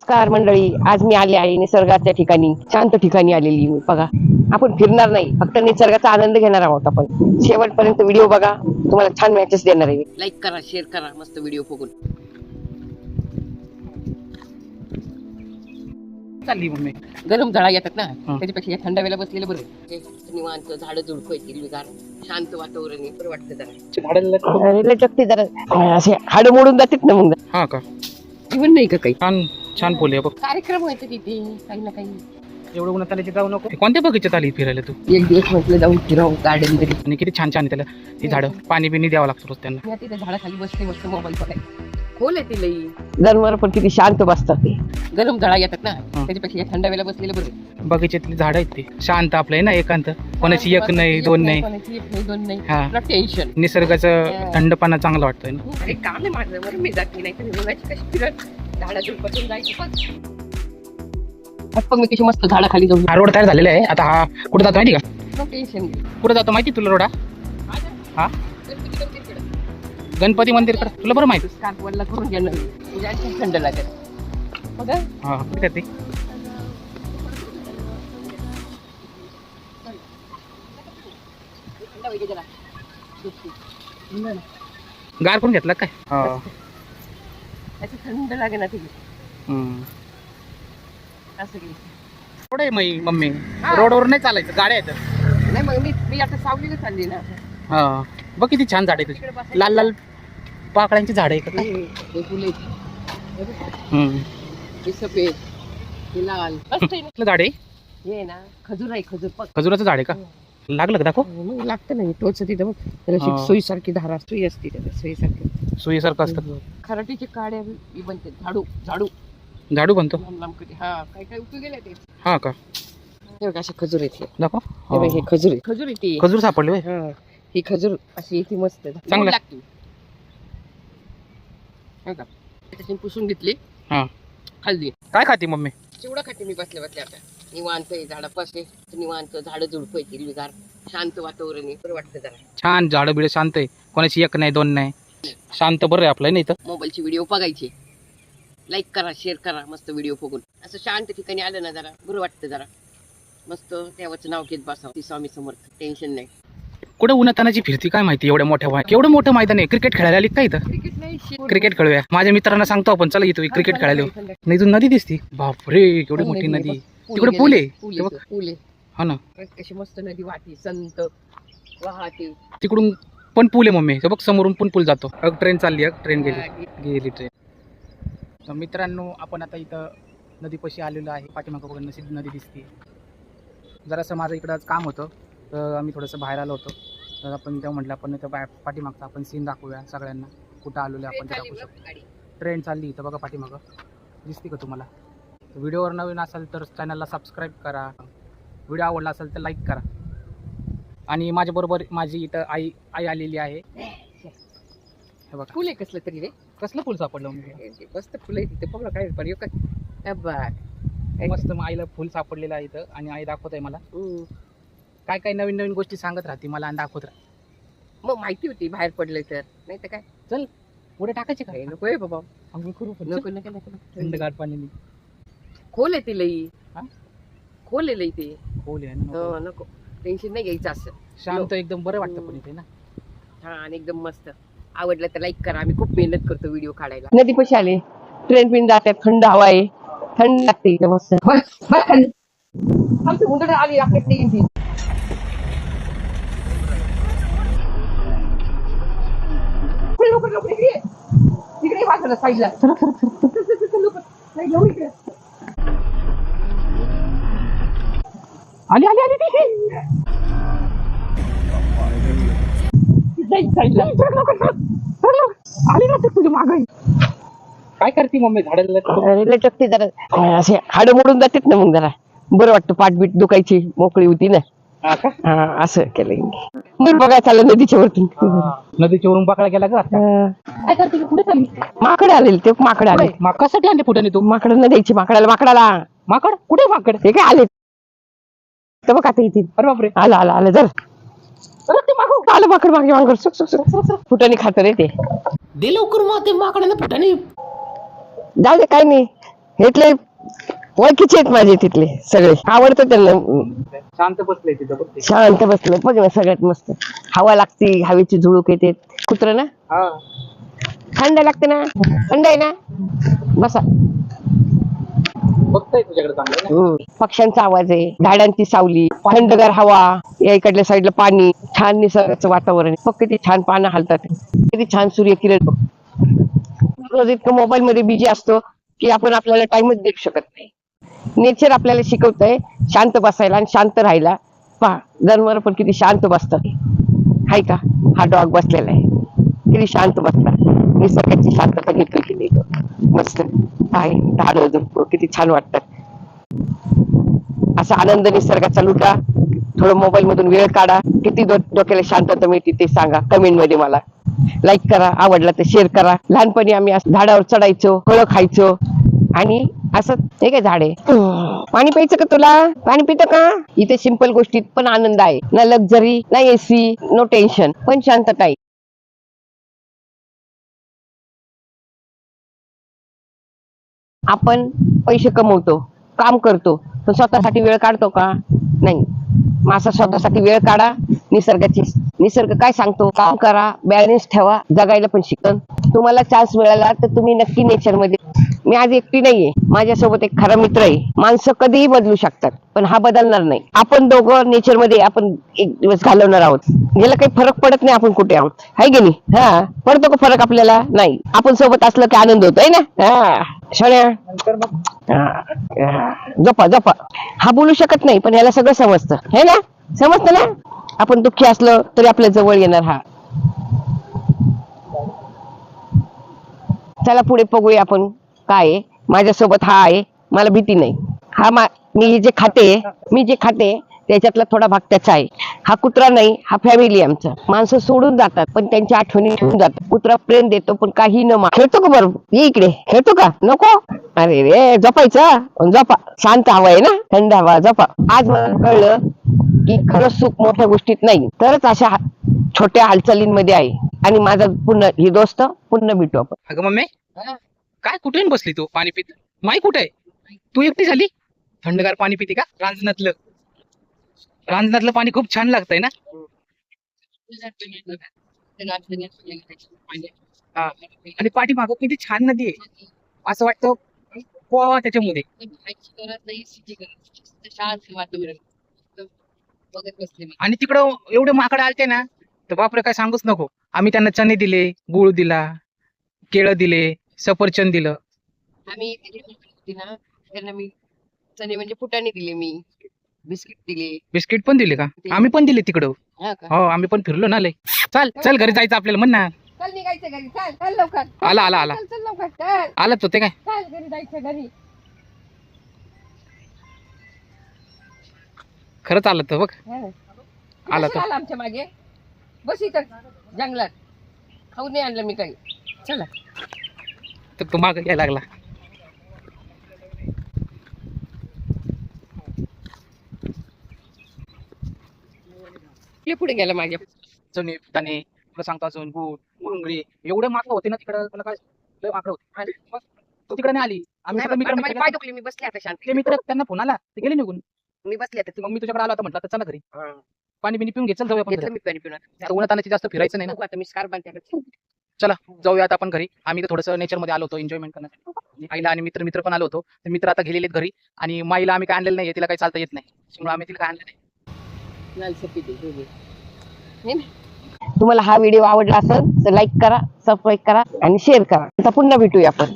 नमस्कार मंडळी, आज मी आले आहे निसर्गाच्या ठिकाणी, शांत ठिकाणी आलेली मी. बघा, आपण फिरणार नाही, फक्त निसर्गाचा आनंद घेणार आहोत. आपण शेवटपर्यंत व्हिडिओ बघा, तुम्हाला छान मॅचेस देणार आहे. लाईक करा, शेअर करा, मस्त व्हिडिओ बघून. चालली मम्मी गरम झळा येतात ना, त्याच्यापेक्षा थंड वेळेला बसलेलं बरं. निवांत झाडं झुडपं हिरवीगार, शांत वातावरण आहे, बरं वाटतं जरा. लटकते जरा, असे हाड मोडून जातात ना मग. हा का, जीवन नाही का काही छान छान फुले बघ. कार्यक्रम व्हायचं तिथे काही ना काही. एवढं उन्हात आले जाऊ नको. कोणत्या बगीच्यात आली फिरायला तू? एक दिवस म्हटलं जाऊन फिरावं गार्डन मध्ये. आणि किती छान छान आहे त्याला, ही झाडं पाणी बिणी द्यावं लागतं रोज त्यांना. मी तिथे झाडाखाली बसते, मस्त मोबाईल बघायला. खोल आहे ती लई, जनावर पण किती शांत बसतात. ते गरम झळा येतात ना, त्याच्यापेक्षा थंड वेळेला बसलेलं बरं. बगीच्यातली झाडं आहेत ती शांत, आपलं आहे ना, एकांत. कोणाची एक नाही, दोन नाही, दोन नाही. हा, टेन्शन. निसर्गाचं थंडपणा चांगला वाटतोय ना. अरे काम आहे माझं, बरं मी जाते नाही तर मुलाची कशी फिरत झाडाच्या पटून जायची. पण मी कशी मस्त झाडाखाली जाऊन. हा रोड तयार झालेला आहे आता. हा कुठे जातो माहिती का? No tension. कुठे जातो माहिती तुला रोड? हा, गणपती मंदिर कडे. तुला बरं माहिती? स्कार्फवरला करून घेणार म्हणजे आणखी थंड लागेल. बघा हा, कुठे करते? गार करून घेतला काय? हा, थंड लागे ना तिथे. असं की पुढे मम्मी रोडवर नाही चालायचं, गाड्या आहेत. नाही मग मी आता सावलीला चालली ना. हा, बघ किती छान झाड आहे तुझी. लाल लाल पाकळ्यांची झाड आहे का? हे फुले, हे सफेद, हे लाल झाड आहे. हे ना खजूर आहे, खजूर. खजुराचं झाड आहे का? लागलं का? दाखव. मग लागतं नाही टोच तिथं बघ. त्याला सोयीसारखी धारा, सुई असते त्याला सोयीसारखी. सुईसारखं असतं. खराटीचे काड्या बनते. झाडू झाडू झाडू बनतो. हा, काय काय उपयोग गेले ते. हा का? हे बघ, असे खजूर आहेत. दाखव. हे खजूर आहे, खजूर आहे ती. खजूर सापडले. ही खजूर अशी इथे मस्त चांगलं लागते. त्याची पुसून घेतली, हा, खाल्ली. काय खाते मम्मी? चिवडा खाते मी बसल्या बसल्या. आता निवांत आहे, झाडापाशी निवांत, झाडं झुडपं आहे हिरवीगार, शांत वातावरण आहे, बरं वाटतं जरा. छान झाडं बिडं शांत आहे, कोणाची एक नाही, दोन नाही, शांत बरं आहे आपलं नाही. इथं मोबाईलचे व्हिडिओ बघायचे, लाईक करा, शेअर करा, मस्त व्हिडिओ बघून. असं शांत ठिकाणी आलं ना जरा बरं वाटतं. जरा मस्त देवाचं नाव घेत बसावं. स्वामी समर्थ, टेन्शन नाही. कुठे उन्हातानाची फिरती काय माहिती? एवढ्या मोठ्या केवढं मोठं मैदान आहे. क्रिकेट खेळायला आली काय इथं? क्रिकेट नाही, क्रिकेट खेळूया. माझ्या मित्रांना सांगतो आपण, चला इथं क्रिकेट खेळायला. नाही, इथून नदी दिसती. बापरे, केवढी मोठी नदी. तिकडे पूल आहे. पूल आहे. हा ना, कशी मस्त नदी वाहती, संत वाहते. तिकडून पण पूल आहे मम्मी. बघ समोरून पण पूल जातो. ट्रेन चालली, ट्रेन गेली ट्रेन. तर मित्रांनो, आपण आता इथं नदीपाशी आलेलो आहे. पाठीमागं बघा नदी दिसते. जरासं माझं इकडं आज काम होतं, तर आम्ही थोडंसं बाहेर आलो होतो. तर आपण तेव्हा म्हटलं आपण इथं पाठीमागचा आपण सीन दाखवूया सगळ्यांना. कुठं आलेलो आपण ते दाखवू शकतो. ट्रेन चालली इथं बघा पाठीमागं, दिसते का तुम्हाला? व्हिडिओवर नवीन असेल तर चॅनलला सबस्क्राईब करा. व्हिडिओ आवडला असेल तर लाईक करा. आणि माझ्याबरोबर माझी इथं आई आलेली आहे. हे बघा, फुल आहे कसलं तरी रे. कसलं फुल सापडलं? मस्त फुल आहे तिथे. बघ काय मस्त आईला फुल सापडलेलं आहे इथं, आणि आई दाखवत आहे मला. काय काय नवीन नवीन गोष्टी सांगत राहते मला आणि दाखवत राहते. मग माहिती होती बाहेर पडलं तर, नाही तर काय. चल पुढे टाकायचे काय? नको आहे बाबा, आंघोळ करू. नको नको नको. थंडगार पाण्याने. खोल आहे ती लई. हा? खोल आहे लई ते. खोल आहे ना. नको, टेन्शन नाही घ्यायचं. असं शांत एकदम बरं वाटतं पण इथे ना. छान एकदम मस्त. आवडलं तर लाईक करा. आम्ही खूप मेहनत करतो व्हिडिओ काढायला. नदी पशी आले, ट्रेन पिन जाते, थंड हवा आहे, थंड लागते इथे मस्त. आमची मुलं आली आपल्या तिकडे बाजूला साईडला. आली आली आली आली ना तुझी मागे. काय करते मम्मी? झाडाला लटकते जरा, असे हाड मोडून जातात ना मग. जरा बरं वाटतं, पाठबीट दुखायची मोकळी होती ना. असं केलं. मग बघायला चाललं नदीच्या वरतून. नदीच्या वरून बाकडा गेला का? काय करते? कुठे चालली? माकडे आलेले ते. माकडे आले. कशासाठी आणले फुटाने तू? माकडांना द्यायची. माकडाला माकड कुठे? माकड हे काय आले तर बघ आता इथे. अरे बापरे, आलं आलं आलं. जर आलं माकड मागे मागं सुक सुक सुक फुटाने खात रे ते. दे लवकर मग ते माकडांना फुटाने. जाऊ दे, काय नाही. इथले ओळखीचे आहेत माझे तिथले सगळे, आवडतं त्यांना. शांत बसले तिथं बघ ते. शांत बसलं बघ ना, सगळ्यात मस्त हवा लागते, हवेची झुळूक येते. कुत्र ना, हा थंड लागते ना, थंड आहे ना, बसा. बघताय तुझ्याकडे चांगलं ना. पक्ष्यांचा आवाज आहे, झाडांची सावली, थंडगार हवा, या इकडल्या साईडला पाणी, छान निसर्गाचं वातावरण आहे. बघ किती छान पानं हालतात, किती छान सूर्यकिरण बघ. रोज इतकं मोबाईल मध्ये बिझी असतो की आपण आपल्याला टाइमच देऊ शकत नाही. नेचर आपल्याला शिकवतंय शांत बसायला आणि शांत राहायला. पहा जनावर पण किती शांत बसतात, हाय का. हा डॉग बसलेला आहे, किती शांत बसला, निसर्गाची शांतता घेतली की नाही तो. मस्त आहे, झाडं झुडपं किती छान वाटतात. असा आनंद निसर्गाचा लुटा, थोडं मोबाईल मधून वेळ काढा. किती डोक्याला शांतता मिळते ते सांगा कमेंट मध्ये मला. लाईक करा, आवडला तर शेअर करा. लहानपणी आम्ही असं झाडावर चढायचो, फळं खायचो, आणि असं हे काय झाड आहे. पाणी प्यायचं का तुला, पाणी पितं का. इथे सिंपल गोष्टीत पण आनंद आहे, ना लक्झरी ना एसी, नो टेन्शन, पण शांतता आहे. आपण पैसे कमवतो, काम करतो, पण स्वतःसाठी वेळ काढतो का, नाही. मग असा स्वतःसाठी वेळ काढा. निसर्ग काय सांगतो, काम करा, बॅलन्स ठेवा, जगायला पण शिकन. तुम्हाला चान्स मिळाला तर तुम्ही नक्की नेचर मध्ये. मी आज एकटी नाहीये, माझ्यासोबत एक खरा मित्र आहे. माणसं कधीही बदलू शकतात, पण हा बदलणार नाही. आपण दोघं नेचर मध्ये आपण एक दिवस घालवणार आहोत. याला काही फरक पडत नाही आपण कुठे आहोत, हाय की नाही. हा, पडतो का फरक आपल्याला, नाही. आपण सोबत असलं की आनंद होतोय ना. हा शण्या, नंतर मग झोपा झोपा. हा बोलू शकत नाही, पण याला सगळं समजतं, हे ना. समजतं ना, आपण दुःखी असलो तरी आपल्या जवळ येणार हा. चला पुढे बघूया आपण काय आहे. माझ्यासोबत हा आहे, मला भीती नाही. मी जे खाते त्याच्यातला थोडा भाग त्याचा आहे. हा कुत्रा नाही, हा फॅमिली आमचा. माणसं सोडून जातात पण त्यांच्या आठवणी ठेवून जातात. कुत्रा प्रेम देतो पण काही न खेळतो का बरं, ये इकडे, खेळतो का, नको. अरे रे, झोपायचं, झोपा. शांत हवा आहे ना, थंड हवा, झोपा. आज मला कळलं की खरं सुख मोठ्या गोष्टीत नाही, तरच अशा छोट्या हालचालींमध्ये आहे. आणि माझा पुन्हा ही दोस्त, पुन्हा भेटू आपण. अगं मम्मी, काय कुठे येऊन बसली तू पाणी पित. माई कुठे आहे, तू एकटी झाली. थंडगार पाणी पिते का, रांजणातलं पाणी खूप छान लागतंय ना. हा. आणि पाठीमागं किती छान नदी आहे, असं वाटतं पोहावा त्याच्यामध्ये. आणि तिकडं एवढे माकडं आलते ना, तर बापरे काय सांगूच नको. आम्ही त्यांना चणे दिले, गुळ दिला, केळं दिले, सफरचंद दिलं. आम्ही त्यांना मी चणे म्हणजे फुटाणे दिले, मी बिस्किट दिले. बिस्किट पण दिले का, आम्ही पण दिले तिकडं. हो, आम्ही पण फिरलो ना लय. चल चल घरी जायचं आपल्याला, म्हण ना. चल निघायचं घरी, चल चल लवकर. आला आला आला चल लवकर, चल आलाच होते काय. चल घरी जायचं, घरी. खरंच आलं तर बघ. आला तर. आला आमच्या मागे, बस इथं जंगलात. खाऊ नाही आणलं मी काही. चला. तर तू माग यायला लागला. हे पुढे गेलं माझ्या. चणे फुटाणे तुला सांगतो, अजून गुळ मुरमुरे, एवढे माकडं होते ना तिकडं, मला काय लय माकडं होते. मग तू तिकडे नाही आली, आम्ही सगळे मित्र माझे पाय दुखले, मी बसले आता शांत. ते मित्र त्यांना फोन आला, ते गेले निघून. मी बसले आता. मग मी तुझ्याकडे आलो, आता म्हटलं तर चला घरी. पाणी बिनी पिऊन घे, चल जाऊया आपण घेतलं घरी. मी पाणी पिऊन. आता उन्हातानाची जास्त फिरायचं नाही ना. आता मी स्कार्फ बांधते. चला जाऊया आता आपण घरी. आम्ही तर थोडंसं नेचर मध्ये आलो होतो एन्जॉयमेंट करण्यासाठी. आईला आणि मित्र पण आलो होतो. तर मित्र आता गेलेले आहेत घरी, आणि माईला आम्ही काय आणलेलं नाही, तिला काही चालता येत नाही, त्यामुळे आम्ही तिला काय आणलं नाही. तुम्हाला हा व्हिडिओ आवडला असेल तर लाईक करा, सबस्क्राईब करा आणि शेअर करा. आता पुन्हा भेटूया आपण.